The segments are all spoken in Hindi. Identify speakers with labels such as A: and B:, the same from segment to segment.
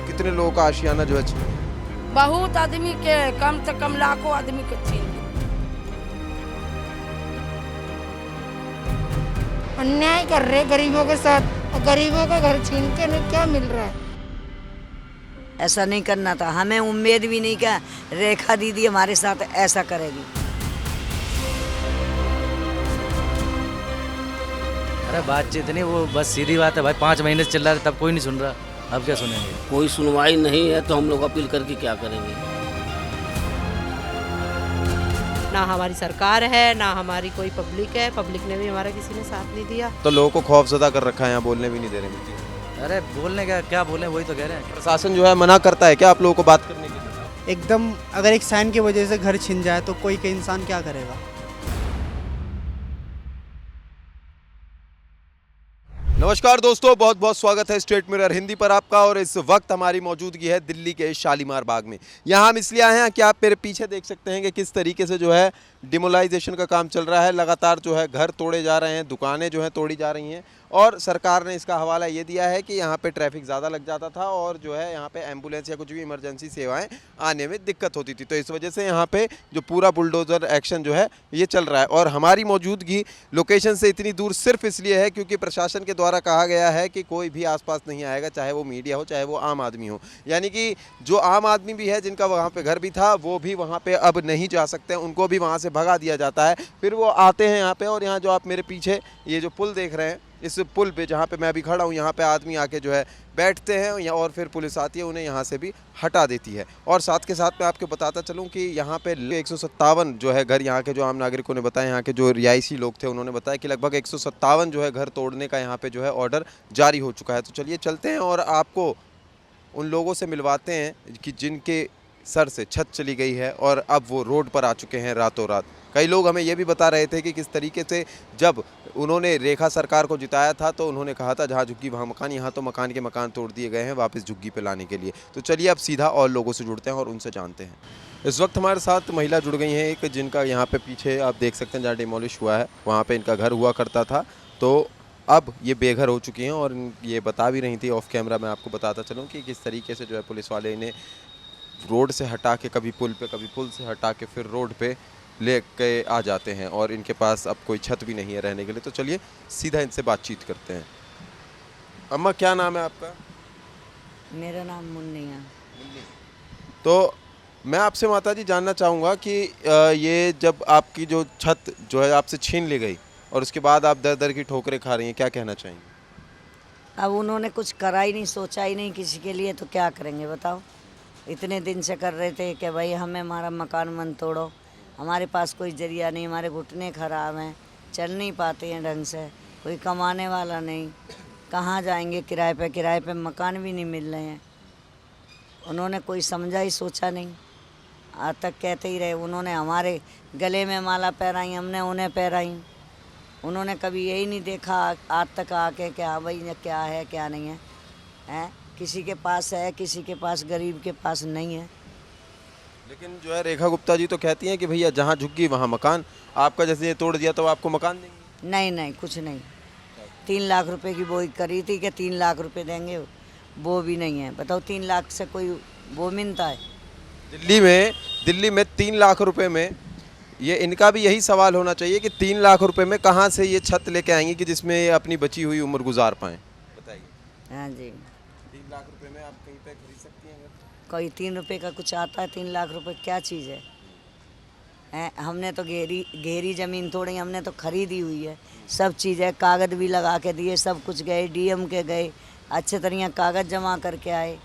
A: कितने लोगों का आशियाना जो है
B: बहुत आदमी के, कम से कम लाखों आदमी के छीन ली।
C: अन्याय कर रहे गरीबों के साथ, और गरीबों का घर छीन के नहीं क्या मिल रहा है।
D: ऐसा नहीं करना था, हमें उम्मीद भी नहीं कि रेखा दीदी हमारे साथ ऐसा करेगी।
E: अरे बातचीत नहीं, वो बस सीधी बात है भाई, 5 महीने से चल रहा है तब कोई नहीं सुन रहा, अब क्या सुनेंगे।
F: कोई सुनवाई नहीं है तो हम लोग अपील करके क्या करेंगे।
G: ना हमारी सरकार है, ना हमारी कोई पब्लिक है, पब्लिक ने भी हमारा किसी ने साथ नहीं दिया।
A: तो लोगों को खौफजदा कर रखा है, यहाँ बोलने भी नहीं दे रहे।
E: अरे बोलने का क्या बोले, वही तो कह रहे हैं।
A: प्रशासन जो है मना करता है क्या आप लोगों को बात करने के लिए?
H: एकदम अगर एक साइन की वजह से घर छिन जाए तो कोई के इंसान क्या करेगा।
A: नमस्कार दोस्तों, बहुत बहुत स्वागत है स्टेट मिरर हिंदी पर आपका। और इस वक्त हमारी मौजूदगी है दिल्ली के शालीमार बाग में। यहाँ हम इसलिए आए हैं कि आप मेरे पीछे देख सकते हैं कि किस तरीके से जो है डिमोलाइजेशन का काम चल रहा है। लगातार जो है घर तोड़े जा रहे हैं, दुकानें जो हैं तोड़ी जा रही हैं। और सरकार ने इसका हवाला ये दिया है कि यहाँ पे ट्रैफिक ज़्यादा लग जाता था और जो है यहाँ पे एम्बुलेंस या कुछ भी इमरजेंसी सेवाएं आने में दिक्कत होती थी। तो इस वजह से यहाँ पे जो पूरा बुलडोज़र एक्शन जो है ये चल रहा है। और हमारी मौजूदगी लोकेशन से इतनी दूर सिर्फ इसलिए है क्योंकि प्रशासन के द्वारा कहा गया है कि कोई भी आसपास नहीं आएगा, चाहे वो मीडिया हो चाहे वो आम आदमी हो। यानी कि जो आम आदमी भी है, जिनका वहाँ पे घर भी था, वो भी वहाँ पे अब नहीं जा सकते, उनको भी वहाँ से भगा दिया जाता है। फिर वो आते हैं यहाँ पे, और यहाँ जो आप मेरे पीछे ये जो पुल देख रहे हैं, इस पुल पे जहाँ पे मैं अभी खड़ा हूँ, यहाँ पे आदमी आके जो है बैठते हैं और फिर पुलिस आती है, उन्हें यहाँ से भी हटा देती है। और साथ के साथ मैं आपको बताता चलूँ कि यहाँ पे 157 जो है घर, यहाँ के जो आम नागरिकों ने बताया, यहाँ के जो रिहायशी लोग थे उन्होंने बताया कि लगभग 157 जो है घर तोड़ने का यहाँ पे जो है ऑर्डर जारी हो चुका है। तो चलिए चलते हैं और आपको उन लोगों से मिलवाते हैं कि जिनके सर से छत चली गई है और अब वो रोड पर आ चुके हैं रातों रात। कई लोग हमें ये भी बता रहे थे कि किस तरीके से जब उन्होंने रेखा सरकार को जिताया था तो उन्होंने कहा था जहाँ झुग्गी वहाँ मकान, यहाँ तो मकान के मकान तोड़ दिए गए हैं वापस झुग्गी पे लाने के लिए। तो चलिए अब सीधा और लोगों से जुड़ते हैं और उनसे जानते हैं। इस वक्त हमारे साथ महिला जुड़ गई हैं, एक जिनका यहाँ पे पीछे आप देख सकते हैं जहाँ डिमोलिश हुआ है वहाँ पर इनका घर हुआ करता था, तो अब ये बेघर हो चुकी हैं। और ये बता भी रही थी ऑफ कैमरा, मैं आपको बताता चलूँ कि किस तरीके से जो है पुलिस वाले इन्हें रोड से हटा के कभी पुल पे, कभी पुल से हटा के फिर रोड पे ले के आ जाते हैं और इनके पास अब कोई छत भी नहीं है रहने के लिए। तो चलिए सीधा इनसे बातचीत करते हैं। अम्मा, क्या नाम है आपका?
D: मेरा नाम मुन्नी है।
A: तो मैं आपसे माता जी जानना चाहूँगा कि ये जब आपकी जो छत जो है आपसे छीन ली गई और उसके बाद आप दर दर की ठोकरें खा रही हैं, क्या कहना चाहेंगे?
D: अब उन्होंने कुछ करा ही नहीं, सोचा ही नहीं किसी के लिए, तो क्या करेंगे बताओ। इतने दिन से कर रहे थे कि भाई हमें हमारा मकान मन तोड़ो, हमारे पास कोई जरिया नहीं, हमारे घुटने ख़राब हैं, चल नहीं पाते हैं ढंग से, कोई कमाने वाला नहीं, कहाँ जाएंगे किराए पे मकान भी नहीं मिल रहे हैं। उन्होंने कोई समझा ही सोचा नहीं, आज तक कहते ही रहे। उन्होंने हमारे गले में माला पहराई, हमने उन्हें पहराई। उन्होंने कभी यही नहीं देखा आज तक आके कि हाँ भाई ये क्या है क्या नहीं है, हैं? किसी के पास है, किसी के पास, गरीब के पास नहीं है।
A: लेकिन जो है रेखा गुप्ता जी तो कहती हैं कि भैया जहाँ झुग्गी वहाँ मकान, आपका जैसे ये तोड़ दिया तो आपको मकान देंगे?
D: नहीं नहीं, कुछ नहीं। 3 लाख रुपए की वो करी थी कि 3 लाख रुपए देंगे, वो भी नहीं है। बताओ 3 लाख से कोई वो मिलता है?
A: दिल्ली में 3 लाख रुपए में, ये इनका भी यही सवाल होना चाहिए कि 3 लाख रुपए में कहाँ से ये छत लेके आएंगी कि जिसमें ये अपनी बची हुई उम्र गुजार पाएँ? बताइए।
D: हाँ जी,
A: 3 लाख रुपए में आप कहीं पे खरीद सकती हैं घर?
D: कोई 3 रुपए का कुछ आता है? 3 लाख रुपए क्या चीज़ है? हैं? हमने तो घेरी ज़मीन तोड़ी, हमने तो खरीदी हुई है, सब चीज़ है, कागज़ भी लगा के दिए, सब कुछ गए, डीएम के गए, अच्छे तरह कागज़ जमा करके आए,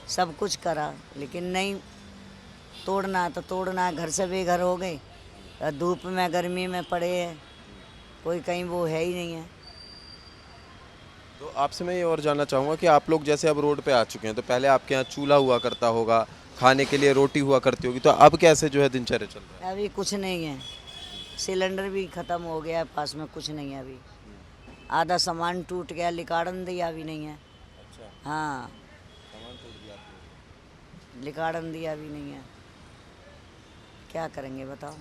D: सब कुछ करा, लेकिन नहीं। तोड़ना है तो तोड़ना है, घर से बेघर हो गए, धूप में गर्मी में पड़े हैं, कोई कहीं वो है ही नहीं है।
A: तो आपसे मैं ये और जानना चाहूँगा कि आप लोग जैसे अब रोड पे आ चुके हैं, तो पहले आपके यहाँ चूल्हा हुआ करता होगा, खाने के लिए रोटी हुआ करती होगी, तो अब कैसे जो है दिनचर्या चल रहा है?
D: अभी कुछ नहीं है, सिलेंडर भी ख़त्म हो गया है, पास में कुछ नहीं है अभी। आधा सामान टूट गया, लिकाड़न दिया भी नहीं है।
A: अच्छा,
D: हाँ,
A: सामान तोड़ दिया आपने?
D: लिकाड़न दिया भी नहीं है, क्या करेंगे बताओ।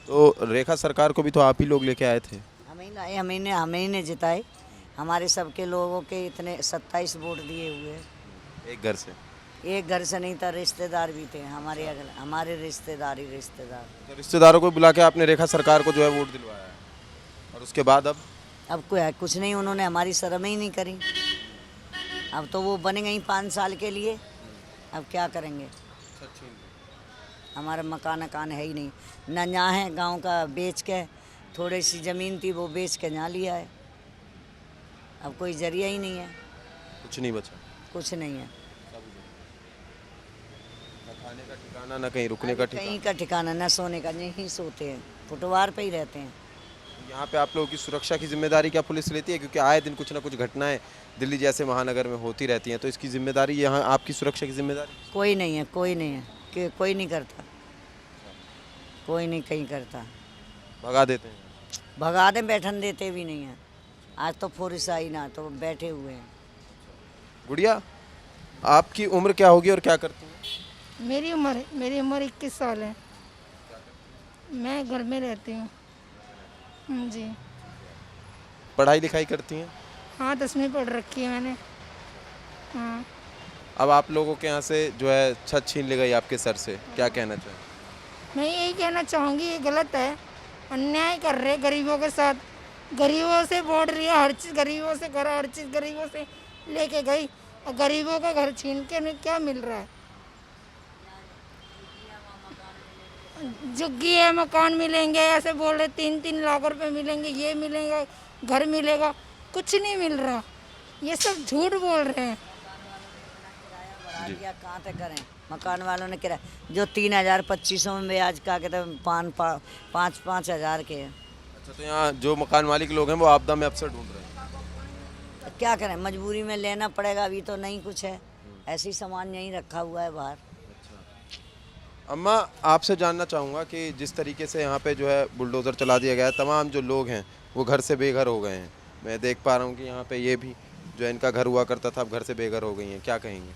A: तो रेखा सरकार को भी तो आप ही लोग लेके आए थे?
D: हमें ही लाए, हमें ही ने जिताए, हमारे सबके लोगों के इतने 27 वोट दिए हुए हैं।
A: एक घर से।
D: एक घर से नहीं था, रिश्तेदार भी थे हमारे हमारे रिश्तेदार।
A: तो रिश्तेदारों को बुला के आपने रेखा सरकार को जो है वोट दिलवाया है, और उसके बाद अब
D: कुछ नहीं, उन्होंने हमारी शर्म ही नहीं करी। अब तो वो बन गई 5 साल के लिए, अब क्या करेंगे। हमारा मकान है ही नहीं, ना यहाँ है, गांव का बेच के थोड़ी सी ज़मीन थी वो बेच के यहाँ लिया है। अब कोई जरिया ही नहीं है,
A: कुछ नहीं बचा,
D: कुछ नहीं है,
A: ना खाने का ठिकाना, ना कहीं रुकने का ठिकाना।
D: कहीं का ठिकाना, ना सोने का, यहीं सोते हैं, फुटवार पे ही रहते हैं।
A: यहाँ पे आप लोगों की सुरक्षा की जिम्मेदारी क्या पुलिस लेती है? क्योंकि आए दिन कुछ ना कुछ घटनाएं दिल्ली जैसे महानगर में होती रहती हैं, तो इसकी जिम्मेदारी यहाँ आपकी सुरक्षा की जिम्मेदारी?
D: कोई नहीं है, कोई नहीं है, कि कोई नहीं करता, कोई नहीं कहीं करता।
A: भगा देते हैं?
D: भगा दे, बैठन देते भी नहीं है। आज तो फोर्स आई ना, तो बैठे हुए हैं।
A: गुड़िया, आपकी उम्र क्या होगी और क्या करती हैं?
C: मेरी उम्र 21 साल है। मैं घर में रहती हूँ। जी
A: पढ़ाई लिखाई करती हैं?
C: हाँ, 10वीं पढ़ रखी है मैंने। हाँ,
A: अब आप लोगों के यहाँ से जो है छत छीन ली गई आपके सर से, क्या कहना चाहें?
C: मैं यही कहना चाहूँगी, ये गलत है, अन्याय कर रहे गरीबों के साथ। गरीबों से वोट लिया, हर चीज़ गरीबों से करा, हर चीज़ गरीबों से लेके गई, और गरीबों का घर छीन के उन्हें क्या मिल रहा है? झुग्गी है, मकान मिलेंगे, ऐसे बोल रहे 3-3 लाख रुपए मिलेंगे, ये मिलेगा, घर मिलेगा, कुछ नहीं मिल रहा। ये सब झूठ बोल रहे हैं।
D: कहाँ तक करें, मकान वालों ने किराया जो 3,000-2500 में ब्याज का कहते हैं 5-5 हज़ार के हैं।
A: अच्छा, तो यहाँ जो मकान मालिक लोग हैं वो आपदा में अफसर ढूंढ रहे हैं?
D: तो क्या करें, मजबूरी में लेना पड़ेगा, अभी तो नहीं कुछ है, ऐसी सामान यहीं रखा हुआ है बाहर।
A: अम्मा, आपसे जानना चाहूँगा कि जिस तरीके से यहाँ पे जो है बुलडोज़र चला दिया गया है, तमाम जो लोग हैं वो घर से बेघर हो गए हैं। मैं देख पा रहा हूँ कि यहाँ पे ये भी जो है इनका घर हुआ करता था, अब घर से बेघर हो गई हैं, क्या कहेंगे?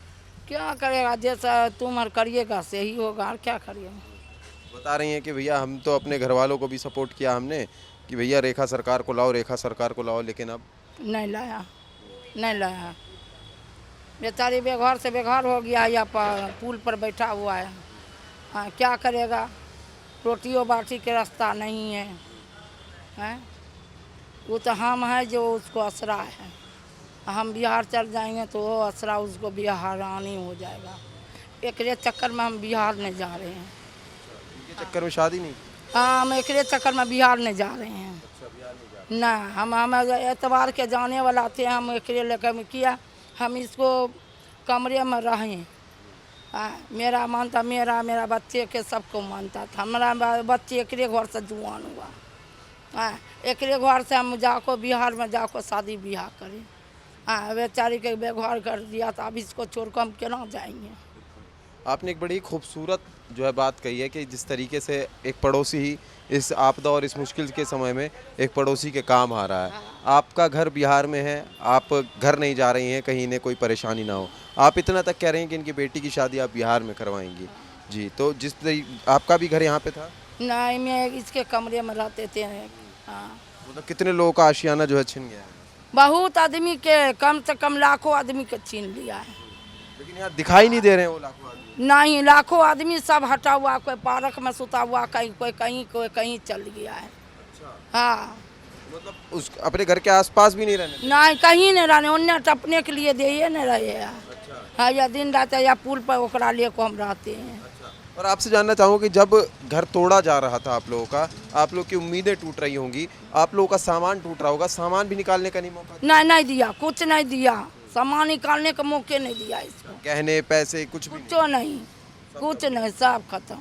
B: क्या करेगा, जैसा तुम करिएगा से ही होगा, और क्या करिएगा।
A: बता रही हैं कि भैया हम तो अपने घर वालों को भी सपोर्ट किया हमने कि भैया रेखा सरकार को लाओ, रेखा सरकार को लाओ, लेकिन अब
B: नहीं लाया, नहीं लाया। बेचारी बेघर से बेघर हो गया, या पुल पर बैठा हुआ है। हाँ, क्या करेगा, रोटियों बाटी के रास्ता नहीं है, हैं? वो तो हम हैं जो उसको असरा है। हम बिहार चल जाएंगे तो वो असरा उसको बिहारानी हो जाएगा। एक चक्कर में हम बिहार नहीं जा रहे हैं।
A: इनके चक्कर में शादी नहीं?
B: हाँ, हम एक चक्कर में बिहार नहीं जा रहे हैं। ना, हम एतवार के जाने वाला थे, हम एक लेकर किया, हम इसको कमरे में रहें। मेरा मानता, मेरा बच्चे के सबको मानता था। हमारा बच्चे एक घर से जुआन हुआ। एक घर से हम जाको बिहार में जाको शादी ब्याह करें। बेचारी के बेघर कर दिया था, अब इसको छोड़ कर हम केना जाएंगे।
A: आपने एक बड़ी खूबसूरत जो है बात कही है कि जिस तरीके से एक पड़ोसी ही इस आपदा और इस मुश्किल के समय में एक पड़ोसी के काम आ रहा है। आपका घर बिहार में है, आप घर नहीं जा रही हैं कहीं इन्हें कोई परेशानी ना हो, आप इतना तक कह रहे हैं कि इनकी बेटी की शादी आप बिहार में करवाएंगी जी। तो जिस आपका भी घर यहाँ पे था?
B: नहीं, मैं इसके कमरे में रहते थे। हाँ,
A: मतलब कितने लोगों का आशियाना जो है छिन गया है?
B: बहुत आदमी के, कम से कम लाखों आदमी के छीन लिया है।
A: लेकिन यहाँ दिखाई नहीं दे रहे हैं वो लाखों आदमी।
B: नहीं, लाखों आदमी सब हटा हुआ, कोई पार्क में सुता हुआ, कोई कहीं चल गया है। हाँ,
A: मतलब उस अपने घर के आसपास भी नहीं रहने?
B: नहीं, कहीं नहीं रहने, उन्हें टपने के लिए दे नहीं रहे हैं। हाँ, या दिन रात या पुल पर ओकरा लिए को हम रहते हैं।
A: और आपसे जानना चाहूँगा कि जब घर तोड़ा जा रहा था आप लोगों का, आप लोग की उम्मीदें टूट रही होंगी, आप लोगों का सामान टूट रहा होगा, सामान भी निकालने का नहीं मौका?
B: नहीं दिया, कुछ नहीं दिया, सामान निकालने का मौके नहीं दिया इसको।
A: गहने पैसे कुछ भी
B: नहीं, कुछ नहीं, सब खत्म,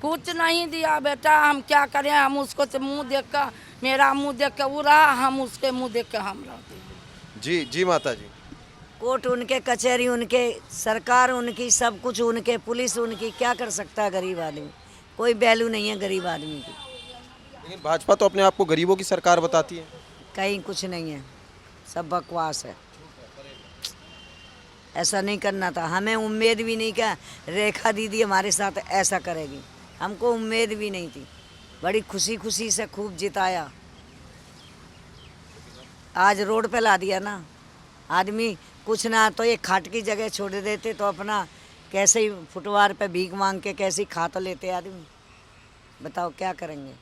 B: कुछ नहीं दिया। बेटा हम क्या करें, हम उसको से मुँह देख कर, मेरा मुँह देख कर वो रहा, हम उसके मुँह देख कर हम रहते हैं।
A: जी जी माता जी।
D: कोर्ट उनके, कचहरी उनके, सरकार उनकी, सब कुछ उनके, पुलिस उनकी, क्या कर सकता है गरीब आदमी? कोई वैल्यू नहीं है गरीब आदमी की।
A: लेकिन भाजपा तो अपने आप को गरीबों की सरकार बताती है।
D: कहीं कुछ नहीं है, सब बकवास है। ऐसा नहीं करना था, हमें उम्मीद भी नहीं कि रेखा दीदी हमारे साथ ऐसा करेगी, हमको उम्मीद भी नहीं थी। बड़ी खुशी खुशी से खूब जिताया। आज रोड पे ला दिया ना। आदमी कुछ ना तो ये खाट की जगह छोड़ देते तो अपना कैसे ही फुटवार पे भीख मांग के कैसे ही खा तो लेते आदमी। बताओ क्या करेंगे।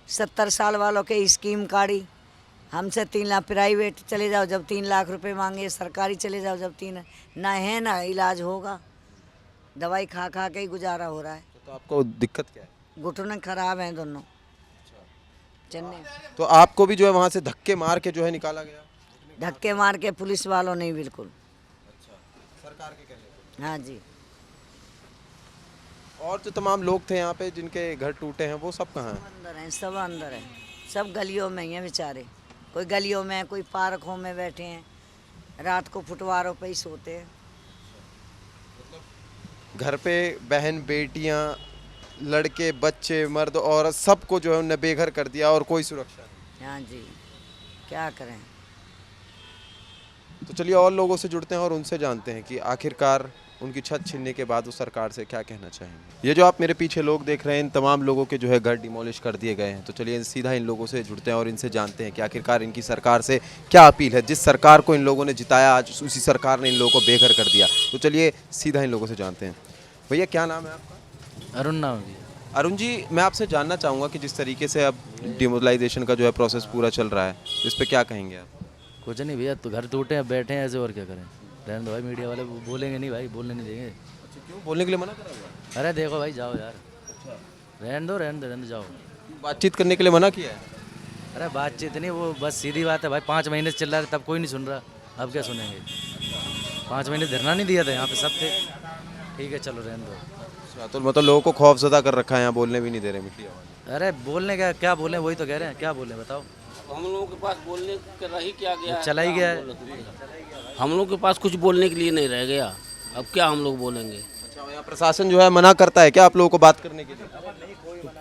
D: 70 साल वालों के स्कीम काढ़ी, हमसे 3 लाख प्राइवेट चले जाओ जब 3 लाख रुपए मांगे, सरकारी चले जाओ जब 3 ना है ना इलाज होगा। दवाई खा खा के ही गुजारा हो रहा है।
A: तो आपको दिक्कत क्या है?
D: घुटने खराब हैं दोनों चन्ने।
A: तो आपको भी जो है वहाँ से धक्के मार के जो है निकाला गया?
D: धक्के मार के पुलिस वालों ने बिल्कुल।
A: सरकार के कहने
D: हाँ जी।
A: पे। और जो तमाम लोग थे यहाँ पे जिनके घर टूटे हैं वो सब कहाँ हैं?
D: अंदर हैं, सब अंदर हैं, सब गलियों में ही हैं बेचारे। कोई गलियों में, कोई पार्कों में बैठे हैं, रात को फुटवारों पे ही सोते हैं।
A: घर पे बहन बेटियाँ, लड़के, बच्चे, मर्द, औरत सबको जो है उन्हें बेघर कर दिया और कोई सुरक्षा नहीं।
D: हाँ जी, क्या करें।
A: तो चलिए और लोगों से जुड़ते हैं और उनसे जानते हैं कि आखिरकार उनकी छत छीनने के बाद वो सरकार से क्या कहना चाहेंगे। ये जो आप मेरे पीछे लोग देख रहे हैं, इन तमाम लोगों के जो है घर डिमोलिश कर दिए गए हैं। तो चलिए सीधा इन लोगों से जुड़ते हैं और इनसे जानते हैं कि आखिरकार इनकी सरकार से क्या अपील है। जिस सरकार को इन लोगों ने जिताया आज उसी सरकार ने इन लोगों को बेघर कर दिया। तो चलिए सीधा इन लोगों से जानते हैं। भैया क्या नाम है आपका?
E: अरुण नाम जी।
A: अरुण जी, मैं आपसे जानना चाहूँगा कि जिस तरीके से अब डिमोलाइजेशन का जो है प्रोसेस पूरा चल रहा है, तो इस पर क्या कहेंगे आप?
E: कुछ नहीं भैया, तो घर टूटे हैं, बैठे हैं ऐसे, और क्या करें। रहने दो भाई, मीडिया वाले बोलेंगे नहीं भाई, बोलने नहीं देंगे।
A: क्यों बोलने के लिए मना करा हुआ है?
E: अरे देखो भाई, जाओ यार, रहने दो जाओ।
A: बातचीत करने के लिए मना किया है?
E: अरे बातचीत नहीं, वो बस सीधी बात है भाई, 5 महीने से चिल्ला रहे तब कोई नहीं सुन रहा, अब क्या सुनेंगे। 5 महीने धरना नहीं दिया था, यहाँ पे सब थे। ठीक है चलो रहने दो।
A: अच्छा, तो मतलब लोगों को खौफजदा कर रखा है, यहाँ बोलने भी नहीं दे रहे मीठी आवाज़।
E: अरे बोलने का क्या बोले, वही तो कह रहे हैं, क्या बोले बताओ।
F: हम लोगों के पास बोलने का रह ही क्या गया है?
E: चला ही गया है।
F: हम लोग के पास कुछ बोलने के लिए नहीं रह गया, अब क्या हम लोग बोलेंगे।
A: अच्छा, यहाँ प्रशासन जो है मना करता है क्या आप लोगों को बात करने के लिए?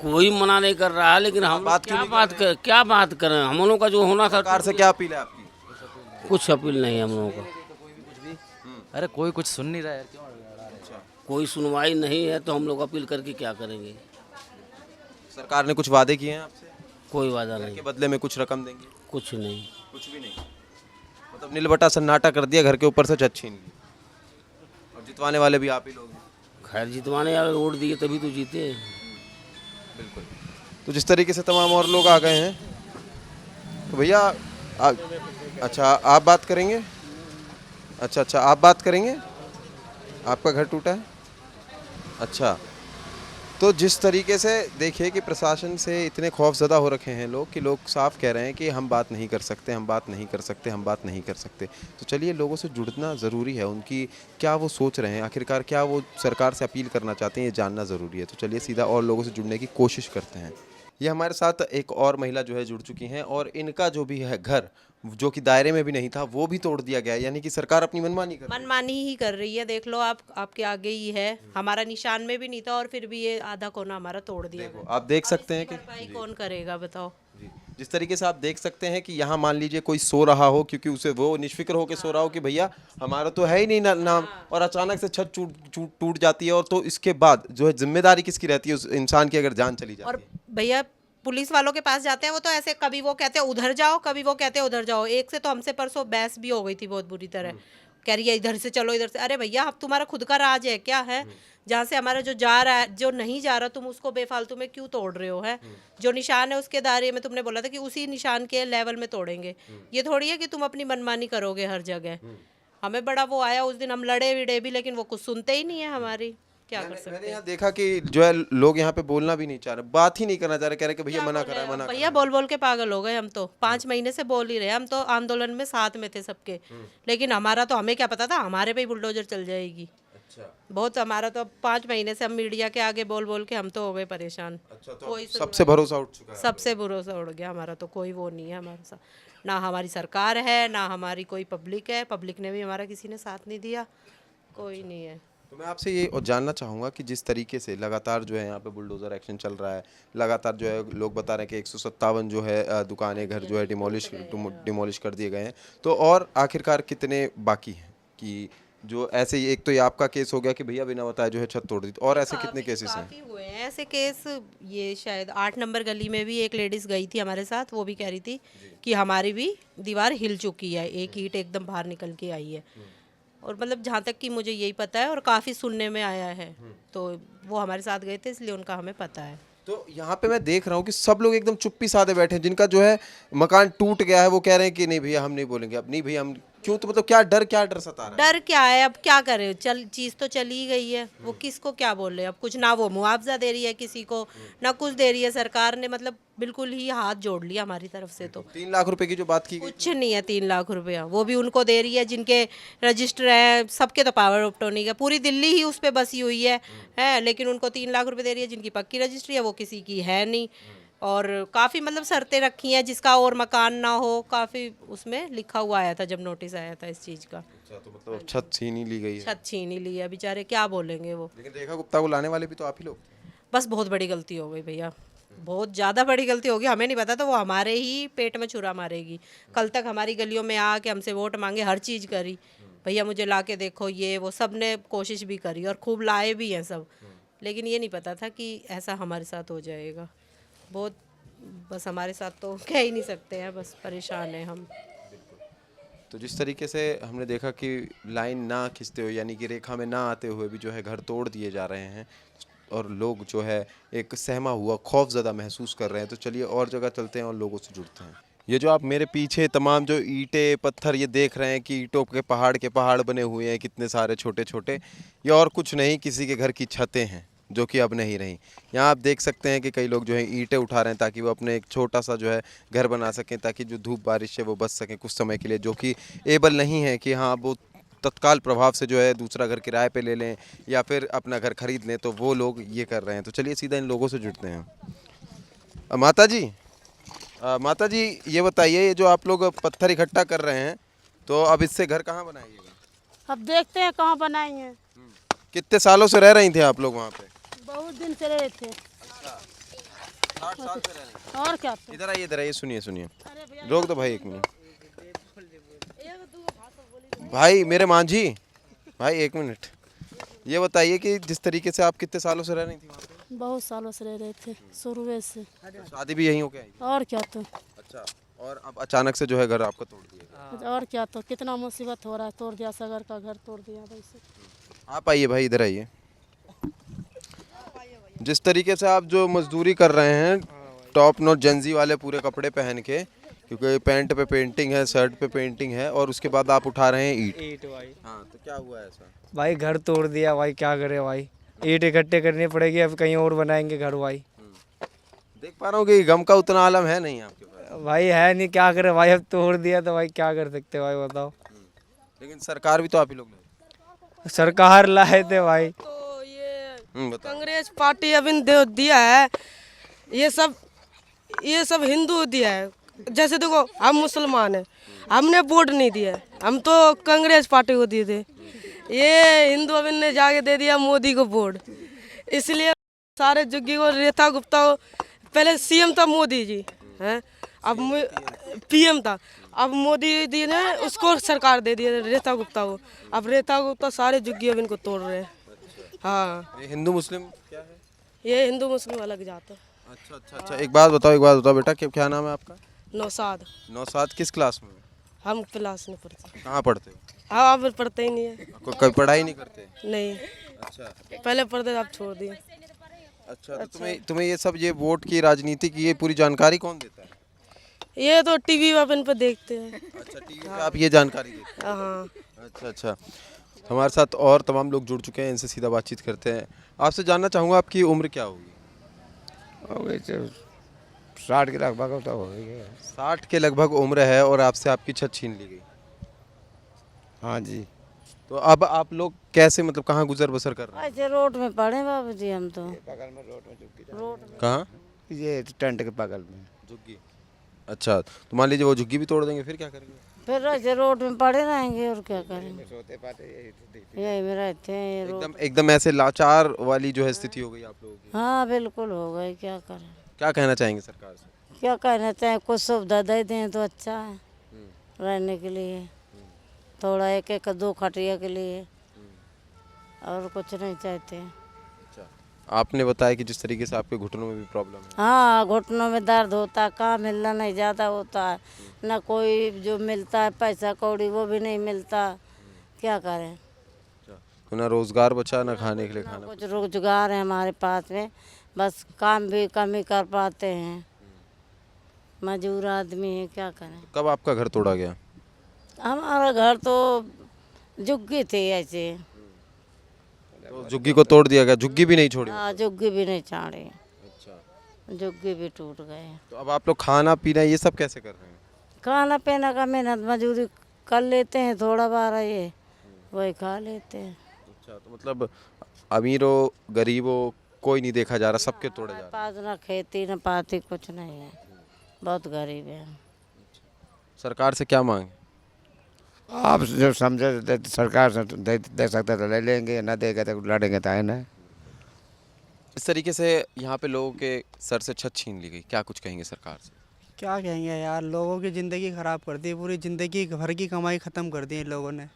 F: कोई मना नहीं कर रहा है, लेकिन हम क्या बात करें। हम लोगों का जो होना था,
A: सरकार से क्या अपील है आपकी?
F: कुछ अपील नहीं है हम लोगों का।
E: अरे कोई कुछ सुन नहीं रहा है, क्यों?
F: कोई सुनवाई नहीं है तो हम लोग अपील करके क्या करेंगे।
A: सरकार ने कुछ वादे किए हैं आपसे?
F: कोई वादा
A: घर
F: नहीं,
A: के बदले में कुछ रकम देंगे?
F: कुछ नहीं।
A: कुछ भी नहीं। मतलब नीलबटा सन्नाटा कर दिया, घर के ऊपर से छत छीन ली। और जितवाने वाले भी आप ही लोग हैं।
F: खैर जितवाने यार वोट दिए तभी तो जीते।
A: बिल्कुल। तो जिस तरीके से तमाम और लोग आ गए हैं, तो भैया अच्छा आप बात करेंगे? अच्छा आप बात करेंगे? आपका घर टूटा है? अच्छा, तो जिस तरीके से देखिए कि प्रशासन से इतने खौफजदा हो रखे हैं लोग कि लोग साफ कह रहे हैं कि हम बात नहीं कर सकते, हम बात नहीं कर सकते, हम बात नहीं कर सकते। तो चलिए लोगों से जुड़ना ज़रूरी है, उनकी क्या वो सोच रहे हैं, आखिरकार क्या वो सरकार से अपील करना चाहते हैं, ये जानना ज़रूरी है। तो चलिए सीधा और लोगों से जुड़ने की कोशिश करते हैं। ये हमारे साथ एक और महिला जो है जुड़ चुकी हैं और इनका जो भी है घर जो कि दायरे में भी नहीं था वो भी तोड़ दिया गया है, यानी कि सरकार अपनी मनमानी कर रही है।
G: मनमानी ही कर रही है। देख लो आप, आपके आगे ही है, हमारा निशान में भी नहीं था और फिर भी ये आधा कोना हमारा तोड़ दिया।
A: देखो, आप देख सकते हैं कि
G: भरपाई कौन करेगा बताओ।
A: जी, जिस तरीके से आप देख सकते हैं कि यहाँ मान लीजिए कोई सो रहा हो, क्योंकि उसे वो निश्फिक्र होकर सो रहा हो कि भैया हमारा तो है ही नहीं नाम, और अचानक से छत टूट जाती है, और तो इसके बाद जो है जिम्मेदारी किसकी रहती है उस इंसान की अगर जान चली जाती
G: और
A: है।
G: भैया पुलिस वालों के पास जाते हैं, वो तो ऐसे कभी वो कहते हैं उधर जाओ, कभी वो कहते हैं उधर जाओ। एक से तो हमसे परसों बहस भी हो गई थी बहुत बुरी तरह, कह रही है इधर से चलो इधर से। अरे भैया अब तुम्हारा खुद का राज है क्या है, जहाँ से हमारा जो जा रहा है, जो नहीं जा रहा तुम उसको बेफालतू में क्यों तोड़ रहे हो है। जो निशान है उसके दायरे में तुमने बोला था कि उसी निशान के लेवल में तोड़ेंगे, ये थोड़ी है कि तुम अपनी मनमानी करोगे हर जगह। हमें बड़ा वो आया उस दिन, हम लड़े विड़े भी, लेकिन वो कुछ सुनते ही नहीं है हमारी, क्या कर सकते।
A: मैंने यहाँ देखा कि जो है लोग यहाँ पे बोलना भी नहीं चाह रहे, बात ही नहीं करना चाह रहे, कह रहे कि भैया मना करा है, मना करा
G: भैया बोल बोल के पागल हो गए हम तो। 5 महीने से बोल ही रहे, हम तो आंदोलन में साथ में थे सबके, लेकिन हमारा तो, हमें क्या पता था हमारे पे ही बुलडोजर चल जाएगी।
A: अच्छा,
G: बहुत हमारा तो 5 महीने से हम मीडिया के आगे बोल बोल के हम तो हो गए परेशान।
A: अच्छा, तो
G: कोई
A: सबसे भरोसा उठ चुका है।
G: सबसे भरोसा उड़ गया हमारा, तो कोई वो नहीं है हमारे साथ, ना हमारी सरकार है ना हमारी कोई पब्लिक है। पब्लिक ने भी हमारा किसी ने साथ नहीं दिया, कोई नहीं है।
A: तो मैं आपसे ये और जानना चाहूँगा कि जिस तरीके से लगातार जो है यहाँ पे बुलडोज़र एक्शन चल रहा है, लगातार जो है लोग बता रहे हैं कि 157 जो है दुकानें, घर जो है डिमोलिश कर दिए गए हैं, तो और आखिरकार कितने बाकी हैं कि जो ऐसे ही, एक तो ये आपका केस हो गया कि भैया बिना बताए जो है छत तोड़ दी, और ऐसे कितने केसेस हैं?
G: काफी हुए हैं ऐसे केस। ये शायद 8 नंबर गली में भी एक लेडीज गई थी हमारे साथ, वो भी कह रही थी कि हमारी भी दीवार हिल चुकी है, एक ईंट एकदम बाहर निकल के आई है। और मतलब जहाँ तक कि मुझे यही पता है और काफ़ी सुनने में आया है, तो वो हमारे साथ गए थे इसलिए उनका हमें पता है।
A: तो यहाँ पे मैं देख रहा हूँ कि सब लोग एकदम चुप्पी साधे बैठे हैं, जिनका जो है मकान टूट गया है वो कह रहे हैं कि नहीं भैया हम नहीं बोलेंगे, अब नहीं भैया हम, क्यों? तो मतलब क्या डर सता रहा है?
G: डर क्या है, अब क्या करें, चल चीज़ तो चली गई है, वो किसको क्या बोले अब कुछ, ना वो मुआवजा दे रही है किसी को, ना कुछ दे रही है सरकार ने, मतलब बिल्कुल ही हाथ जोड़ लिया हमारी तरफ से। तो
A: 3 लाख रुपए की जो बात की गई,
G: कुछ नहीं है 3 लाख रुपया, वो भी उनको दे रही है जिनके रजिस्टर हैं, सबके तो पावर ऑफ अटॉर्नी है, पूरी दिल्ली ही उस पर बसी हुई है, लेकिन उनको 3 लाख रुपए दे रही है, जिनकी पक्की रजिस्ट्री है वो किसी की है नहीं। और काफ़ी मतलब शर्तें रखी हैं, जिसका और मकान ना हो, काफ़ी उसमें लिखा हुआ आया था जब नोटिस आया था इस चीज़ का।
A: तो मतलब छत छीन ही ली गई है।
G: छत छीन ही ली है, बेचारे क्या बोलेंगे वो।
A: लेकिन रेखा गुप्ता को लाने वाले भी तो आप ही लोग थे।
G: बस बहुत बड़ी गलती हो गई भैया, बहुत ज़्यादा बड़ी गलती होगी, हमें नहीं पता तो वो हमारे ही पेट में छुरा मारेगी। कल तक हमारी गलियों में आके हमसे वोट मांगे, हर चीज़ करी, भैया मुझे ला के देखो, ये वो सब ने कोशिश भी करी और खूब लाए भी हैं सब, लेकिन ये नहीं पता था कि ऐसा हमारे साथ हो जाएगा। बहुत, बस हमारे साथ तो कह ही नहीं सकते हैं, बस परेशान हैं हम।
A: तो जिस तरीके से हमने देखा कि लाइन ना खींचते हुए, यानी कि रेखा में ना आते हुए भी जो है घर तोड़ दिए जा रहे हैं, और लोग जो है एक सहमा हुआ खौफजदा महसूस कर रहे हैं, तो चलिए और जगह चलते हैं और लोगों से जुड़ते हैं। ये जो आप मेरे पीछे तमाम जो ईंटें पत्थर ये देख रहे हैं कि ईंटों के पहाड़ बने हुए हैं कितने सारे छोटे छोटे, ये और कुछ नहीं किसी के घर की छतें हैं जो कि अब नहीं रही। यहाँ आप देख सकते हैं कि कई लोग जो है ईंटें उठा रहे हैं ताकि वो अपने एक छोटा सा जो है घर बना सकें, ताकि जो धूप बारिश से वो बच सकें कुछ समय के लिए, जो कि एबल नहीं है कि हाँ वो तत्काल प्रभाव से जो है दूसरा घर किराए पे ले लें या फिर अपना घर खरीद लें, तो वो लोग ये कर रहे हैं। तो चलिए सीधा इन लोगों से जुड़ते हैं। माता जी ये बताइए, ये जो आप लोग पत्थर इकट्ठा कर रहे हैं, तो अब इससे घर कहाँ बनाइएगा?
I: अब देखते हैं कहाँ बनाएंगे।
A: कितने सालों से रह रही थी आप लोग वहाँ पे?
I: बहुत दिन से रहे थे।
A: 60 साल से रह रही थी।
I: और क्या तो।
A: इधर आइए सुनिए रोक दो भाई 1 मिनट। भाई मेरे मांझी भाई 1 मिनट, ये बताइए कि जिस तरीके से आप कितने सालों से रह रही थी वहाँ पे?
I: बहुत सालों से रह रहे थे, शुरू से।
A: शादी भी यहीं हो के आई?
I: और क्या तो।
A: अच्छा, और अब अचानक से जो है घर आपका तोड़ दिया?
I: और क्या तो, कितना मुसीबत हो रहा है, तोड़ दिया सगर का घर, तोड़ दिया वैसे।
A: आप आइए भाई, इधर आइए। जिस तरीके से आप जो मजदूरी कर रहे हैं, टॉप नॉच जेंजी वाले पूरे कपड़े पहन के, क्योंकि पैंट पे पेंटिंग है, शर्ट पे पेंटिंग है, और उसके बाद आप उठा रहे हैं ईंट
J: भाई।
A: हाँ, तो क्या हुआ ऐसा?
J: भाई घर तोड़ दिया भाई, क्या करे भाई, ईंट इकट्ठे करनी पड़ेगी, अब कहीं और बनाएंगे घर भाई।
A: देख पा रहा हूँ कि गम का उतना आलम है नहीं आपके पास।
J: भाई है नहीं, क्या करे भाई, अब तोड़ दिया तो भाई क्या कर सकते भाई बताओ।
A: लेकिन सरकार भी तो आप ही लोग ने
J: सरकार लाए थे भाई।
I: तो ये
A: बताओ।
I: कांग्रेस पार्टी अभी दिया है, ये सब हिंदू दिया है। जैसे देखो हम मुसलमान हैं, हमने वोट नहीं दिया, हम तो कांग्रेस पार्टी को दिए थे। ये हिंदू अभी ने जाके दे दिया मोदी को वोट, इसलिए सारे जुग्गी को, रेखा गुप्ता को, पहले सीएम था मोदी जी हैं, अब पीएम था, अब मोदी जी ने उसको सरकार दे दी है रेखा गुप्ता को। अब रेखा गुप्ता सारे जुग्गी अब इनको तोड़ रहे हैं। हाँ,
A: ये हिंदू मुस्लिम क्या है?
I: ये हिंदू मुस्लिम अलग जात है।
A: अच्छा, एक बात बताओ बेटा, क्या नाम है आपका?
I: नौसाद।
A: नौसाद, किस क्लास में?
I: हम क्लास नहीं पढ़ते।
A: कहाँ पढ़ते हो?
I: हाँ, अब पढ़ते ही नहीं है।
A: कोई पढ़ाई नहीं करते?
I: नहीं,
A: अच्छा,
I: पहले पढ़ते थे, अब छोड़ दिए।
A: अच्छा, तो तुम्हें ये सब, ये वोट की राजनीति की ये पूरी जानकारी कौन देता है?
I: ये तो टीवी अपन पे देखते हैं।
A: अच्छा, टीवी पे आप ये जानकारी देते हैं?
I: हाँ।
A: अच्छा, हमारे साथ और तमाम लोग जुड़ चुके हैं, इनसे सीधा बातचीत करते हैं। आपसे जानना चाहूँगा आपकी उम्र क्या होगी?
K: 60 के लगभग तो हो गई है।
A: 60 के लगभग उम्र है, और आपसे आपकी छत छीन ली गई?
K: हाँ जी।
A: तो अब आप लोग कैसे, मतलब कहाँ गुजर बसर कर रहे हैं?
D: ऐसे रोड में पड़े बाबू जी हम तो।
K: बगल में रोड में झुग्गी,
A: कहाँ?
K: ये टेंट के बगल में
A: झुग्गी। अच्छा, तो मान लीजिए वो झुग्गी भी तोड़ देंगे, फिर क्या करेंगे?
D: फिर ऐसे रोड में पड़े रहेंगे और क्या करेंगे।
K: सोते पाते
D: यही में रहते हैं ये रोड।
A: एकदम ऐसे लाचार वाली जो है स्थिति हो गई आप लोगों की।
D: हाँ बिल्कुल हो गई, क्या करें।
A: क्या कहना चाहेंगे सरकार से?
D: क्या कहना चाहें, कुछ सुविधा दे दें तो अच्छा है रहने के लिए। थोड़ा एक एक दो खटिया के लिए, और कुछ नहीं चाहते।
A: आपने बताया कि जिस तरीके से आपके घुटनों में भी प्रॉब्लम है।
D: हाँ, घुटनों में दर्द होता है, काम हिलना नहीं ज़्यादा होता है, ना कोई जो मिलता है पैसा कौड़ी वो भी नहीं मिलता, क्या करें।
A: तो ना रोजगार बचा ना खाने के लिए
D: ना
A: खाना।
D: कुछ रोजगार है हमारे पास में, बस काम भी कम ही कर पाते हैं, मजदूर आदमी है, क्या करें।
A: कब आपका घर तोड़ा गया?
D: हमारा घर तो झुग्गी थी ऐसे।
A: तो झुग्गी को तोड़ दिया गया, झुग्गी भी नहीं छोड़ी?
D: हाँ, झुग्गी भी नहीं चाड़ी,
A: अच्छा।
D: झुग्गी भी टूट गए।
A: तो अब आप लोग खाना पीना ये सब कैसे कर रहे हैं?
D: खाना पीना का मेहनत मजदूरी कर लेते हैं, थोड़ा बारा ये वही खा लेते हैं।
A: अच्छा, तो मतलब अमीरों गरीबों कोई नहीं देखा जा रहा, सबके तोड़े जा रहे हैं।
D: पास ना खेती न पाती कुछ नहीं है, बहुत गरीब है।
A: सरकार से क्या मांग है?
K: आप जो समझे सरकार से दे सकते तो ले लेंगे, ना देगा तो लड़ेंगे तो है ना।
A: इस तरीके से यहाँ पे लोगों के सर से छत छीन ली गई, क्या कुछ कहेंगे सरकार से?
H: क्या कहेंगे यार, लोगों की ज़िंदगी ख़राब कर दी, पूरी ज़िंदगी भर की कमाई ख़त्म कर दी इन लोगों ने।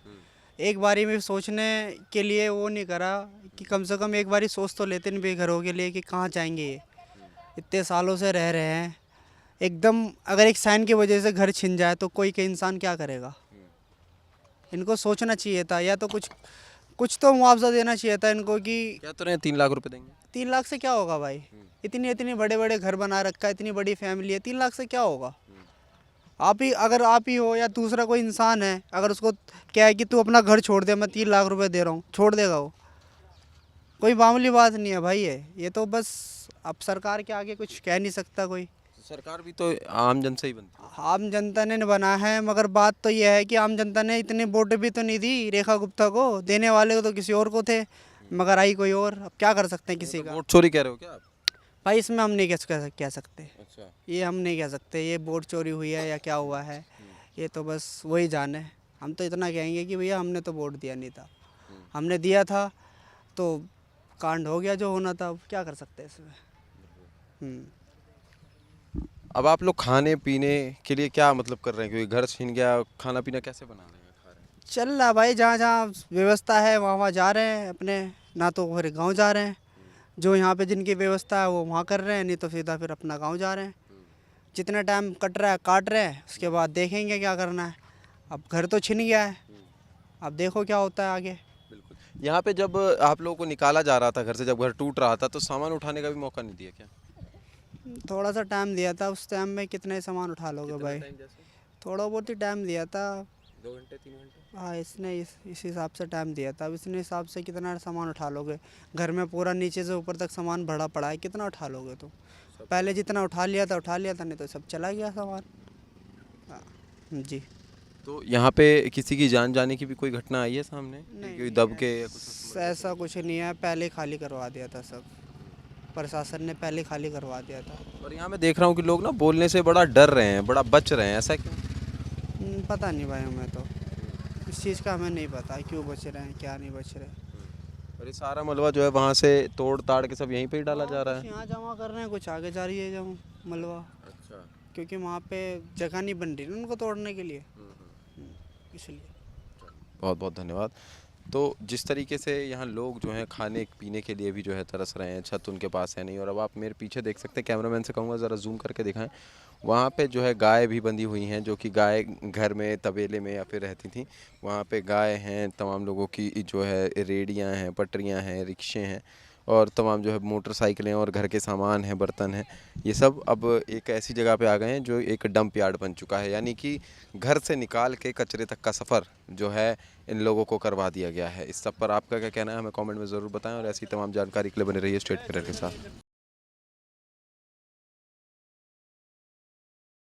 H: एक बारी में सोचने के लिए वो नहीं करा कि कम से कम एक बारी सोच तो लेते इन बेघरों के लिए कि कहाँ जाएंगे ये, इतने सालों से रह रहे हैं। एकदम अगर एक साइन की वजह से घर छिन जाए तो कोई के इंसान क्या करेगा। इनको सोचना चाहिए था, या तो कुछ तो मुआवजा देना चाहिए था इनको कि
A: क्या तो नहीं 3 लाख रुपए देंगे?
H: 3 लाख से क्या होगा भाई, इतनी बड़े बड़े घर बना रखा है, इतनी बड़ी फैमिली है, 3 लाख से क्या होगा। अगर आप ही हो या दूसरा कोई इंसान है, अगर उसको क्या है कि तू अपना घर छोड़ दे, मैं 3 लाख रुपए दे रहा हूँ, छोड़ देगा वो? कोई मामूली बात नहीं है भाई ये तो बस अब सरकार के आगे कुछ कह नहीं सकता कोई।
A: सरकार भी तो आम जन से ही बनती है।
H: आम जनता ने बना है, मगर बात तो यह है कि आम जनता ने इतने वोट भी तो नहीं दी रेखा गुप्ता को, देने वाले को तो किसी और को थे, मगर आई कोई और। अब क्या कर सकते हैं किसी का।
A: वोट चोरी कह रहे हो क्या आप?
H: भाई इसमें हम नहीं कह सकते,
A: अच्छा।
H: ये हम नहीं कह सकते ये वोट चोरी हुई है या क्या हुआ है, ये तो बस वही जाने। हम तो इतना कहेंगे कि भैया हमने तो वोट दिया नहीं था, हमने दिया था तो कांड हो गया जो होना था, अब क्या कर सकते हैं इसमें।
A: अब आप लोग खाने पीने के लिए क्या मतलब कर रहे हैं, क्योंकि घर छीन गया, खाना पीना कैसे बना रहे हैं, खा रहे हैं?
H: चल रहा भाई, जहाँ जहाँ व्यवस्था है वहाँ जा रहे हैं अपने, ना तो फिर गांव जा रहे हैं, जो यहाँ पे जिनकी व्यवस्था है वो वहाँ कर रहे हैं, नहीं तो सीधा फिर अपना गांव जा रहे हैं। जितना टाइम कट रहा है काट रहे हैं, उसके बाद देखेंगे क्या करना है। अब घर तो छिन गया है, अब देखो क्या होता है आगे।
A: बिल्कुल। यहाँ पे जब आप लोगों को निकाला जा रहा था घर से, जब घर टूट रहा था, तो सामान उठाने का भी मौका नहीं दिया क्या?
H: थोड़ा सा टाइम दिया था, उस टाइम में कितने सामान उठा लोगे भाई, थोड़ा बहुत ही टाइम दिया था,
A: 2 घंटे 3 घंटे।
H: हाँ, इसने इस हिसाब से टाइम दिया था। अब इतने हिसाब से कितना सामान उठा लोगे, घर में पूरा नीचे से ऊपर तक सामान भरा पड़ा है, कितना उठा लोगे तुम। पहले जितना उठा लिया था, नहीं तो सब चला गया सामान। हाँ जी।
A: तो यहाँ पे किसी की जान जाने की भी कोई घटना आई है सामने? कोई दब के या कुछ?
H: ऐसा कुछ नहीं है, पहले खाली करवा दिया था सब, प्रशासन ने पहले खाली करवा दिया था।
A: और यहाँ मैं देख रहा हूँ कि लोग ना बोलने से बड़ा डर रहे हैं, बड़ा बच रहे हैं, ऐसा क्यों?
H: पता नहीं भाई, हमें तो इस चीज़ का हमें नहीं पता क्यों बच रहे हैं क्या नहीं बच रहे।
A: और ये सारा मलबा जो है वहाँ से तोड़ ताड़ के सब यहीं पे ही डाला जा रहा है?
H: यहाँ जमा कर रहे हैं, कुछ आगे जा रही है जमा मलबा।
A: अच्छा।
H: क्योंकि वहाँ पे जगह नहीं बन रही ना उनको तोड़ने के लिए, इसलिए।
A: बहुत बहुत धन्यवाद। तो जिस तरीके से यहाँ लोग जो हैं खाने पीने के लिए भी जो है तरस रहे हैं, छत उनके पास है नहीं। और अब आप मेरे पीछे देख सकते हैं, कैमरामैन से कहूँगा ज़रा जूम करके दिखाएं, वहाँ पे जो है गाय भी बंधी हुई हैं, जो कि गाय घर में तबेले में या फिर रहती थी, वहाँ पे गाय हैं, तमाम लोगों की जो है रेडियाँ हैं, पटरियाँ हैं, रिक्शे हैं, और तमाम जो है मोटरसाइकिलें और घर के सामान हैं, बर्तन हैं, ये सब अब एक ऐसी जगह पे आ गए हैं जो एक डंप यार्ड बन चुका है। यानी कि घर से निकाल के कचरे तक का सफ़र जो है इन लोगों को करवा दिया गया है। इस सब पर आपका क्या कहना है, हमें कमेंट में ज़रूर बताएं, और ऐसी तमाम जानकारी के लिए बने रहिए स्टेट मिरर के साथ।